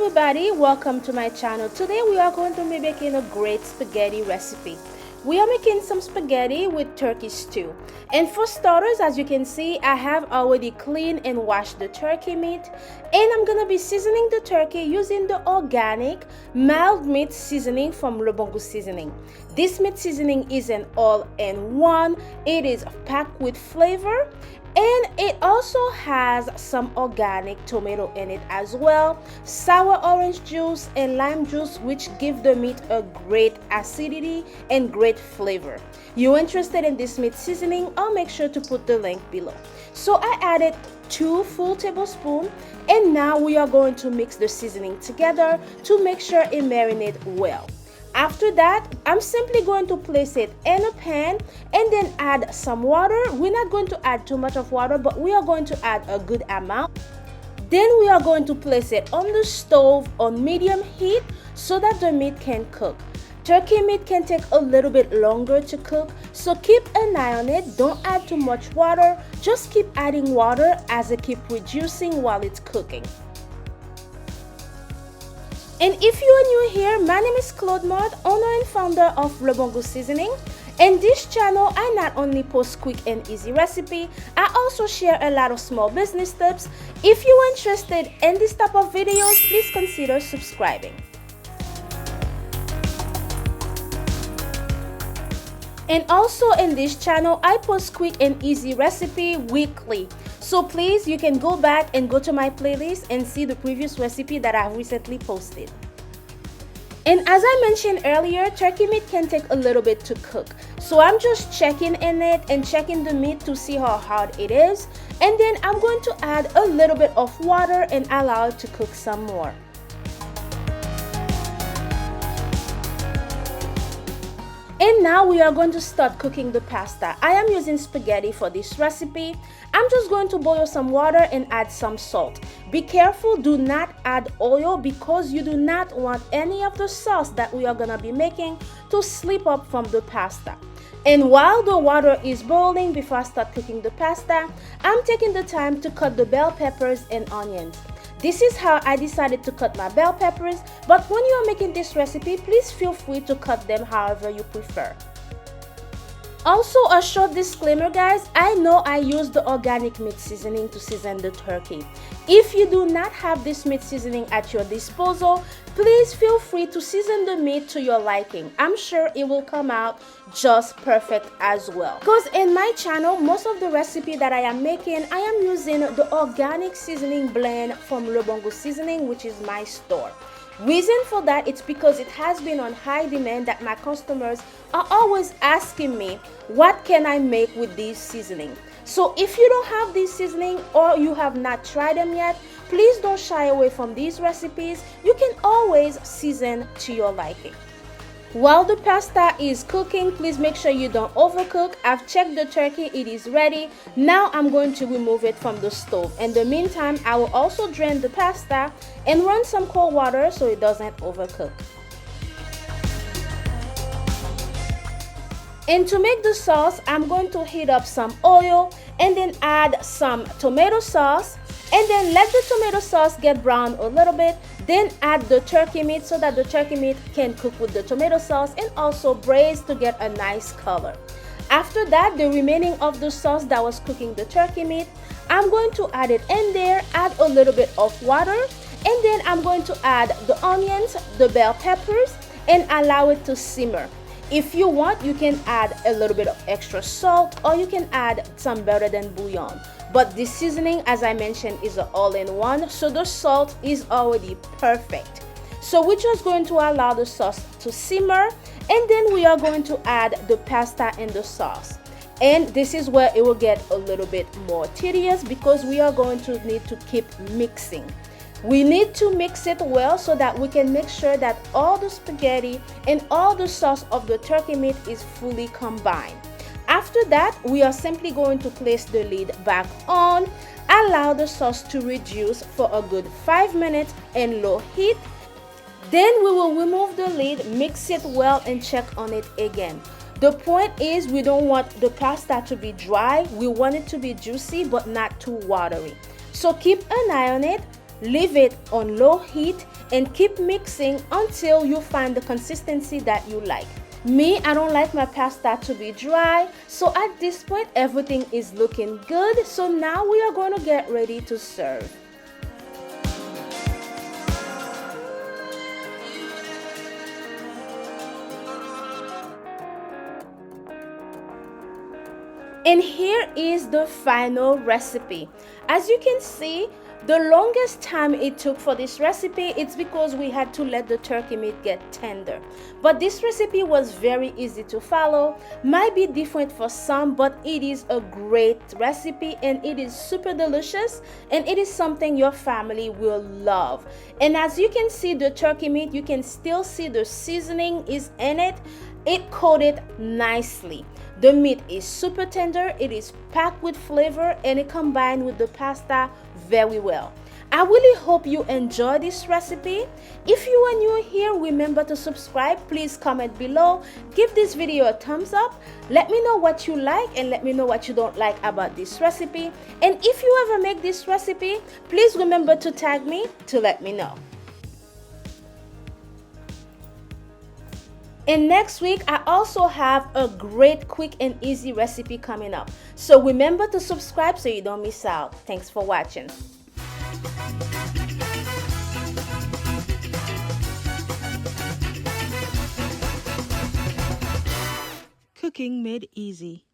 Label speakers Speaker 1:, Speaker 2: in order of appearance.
Speaker 1: everybody, welcome to my channel. Today we are going to be making a great spaghetti recipe. We are making some spaghetti with turkey stew. And for starters, as you can see, I have already cleaned and washed the turkey meat. And I'm gonna be seasoning the turkey using the organic mild meat seasoning from Le Bon Goût Seasoning. This meat seasoning is an all-in-one. It is packed with flavor. And it also has some organic tomato in it as well, sour orange juice and lime juice, which give the meat a great acidity and great flavor. You're interested in this meat seasoning? I'll make sure to put the link below. So I added 2 full tablespoons, and now we are going to mix the seasoning together to make sure it marinates well. After that, I'm simply going to place it in a pan and then add some water. We're not going to add too much of water, but we are going to add a good amount. Then we are going to place it on the stove on medium heat so that the meat can cook. Turkey meat can take a little bit longer to cook, so keep an eye on it. Don't add too much water. Just keep adding water as it keeps reducing while it's cooking. And if you are new here, my name is Claude Mart, owner and founder of Le Bon Goût Seasoning. In this channel, I not only post quick and easy recipe, I also share a lot of small business tips. If you're interested in this type of videos, please consider subscribing. And also in this channel, I post quick and easy recipe weekly. So please, you can go back and go to my playlist and see the previous recipe that I've recently posted. And as I mentioned earlier, turkey meat can take a little bit to cook. So I'm just checking in it and checking the meat to see how hard it is. And then I'm going to add a little bit of water and allow it to cook some more. And now we are going to start cooking the pasta. I am using spaghetti for this recipe. I'm just going to boil some water and add some salt. Be careful, do not add oil because you do not want any of the sauce that we are going to be making to slip up from the pasta. And while the water is boiling, before I start cooking the pasta, I'm taking the time to cut the bell peppers and onions. This is how I decided to cut my bell peppers, but when you are making this recipe, please feel free to cut them however you prefer. Also, a short disclaimer, guys, I know I use the organic meat seasoning to season the turkey. If you do not have this meat seasoning at your disposal, please feel free to season the meat to your liking. I'm sure it will come out just perfect as well. Because in my channel, most of the recipe that I am making, I am using the organic seasoning blend from Le Bon Goût Seasoning, which is my store. Reason for that, it's because it has been on high demand that my customers are always asking me, what can I make with these seasoning? So if you don't have this seasoning or you have not tried them yet, please don't shy away from these recipes. You can always season to your liking. While the pasta is cooking, please make sure you don't overcook. I've checked the turkey, it is ready. Now I'm going to remove it from the stove. In the meantime, I will also drain the pasta and run some cold water so it doesn't overcook. And to make the sauce, I'm going to heat up some oil and then add some tomato sauce. And then let the tomato sauce get brown a little bit. Then add the turkey meat so that the turkey meat can cook with the tomato sauce and also braise to get a nice color. After that, the remaining of the sauce that was cooking the turkey meat, I'm going to add it in there, add a little bit of water, and then I'm going to add the onions, the bell peppers, and allow it to simmer. If you want, you can add a little bit of extra salt or you can add some Daverdine bouillon. But this seasoning, as I mentioned, is an all-in-one, so the salt is already perfect. So we're just going to allow the sauce to simmer, and then we are going to add the pasta and the sauce. And this is where it will get a little bit more tedious because we are going to need to keep mixing. We need to mix it well so that we can make sure that all the spaghetti and all the sauce of the turkey meat is fully combined. After that, we are simply going to place the lid back on, allow the sauce to reduce for a good 5 minutes in low heat. Then we will remove the lid, mix it well, and check on it again. The point is we don't want the pasta to be dry. We want it to be juicy but not too watery. So keep an eye on it, leave it on low heat, and keep mixing until you find the consistency that you like. Me, I don't like my pasta to be dry, so at this point everything is looking good. So now we are going to get ready to serve. And here is the final recipe. As you can see, the longest time it took for this recipe, it's because we had to let the turkey meat get tender. But this recipe was very easy to follow. Might be different for some, but it is a great recipe and it is super delicious, and it is something your family will love. And as you can see, the turkey meat, you can still see the seasoning is in it. It coated nicely. The meat is super tender, it is packed with flavor, and it combined with the pasta very well. I really hope you enjoy this recipe. If you are new here, remember to subscribe. Please comment below. Give this video a thumbs up. Let me know what you like and let me know what you don't like about this recipe. And if you ever make this recipe, please remember to tag me to let me know. And next week, I also have a great quick and easy recipe coming up. So remember to subscribe so you don't miss out. Thanks for watching. Cooking made easy.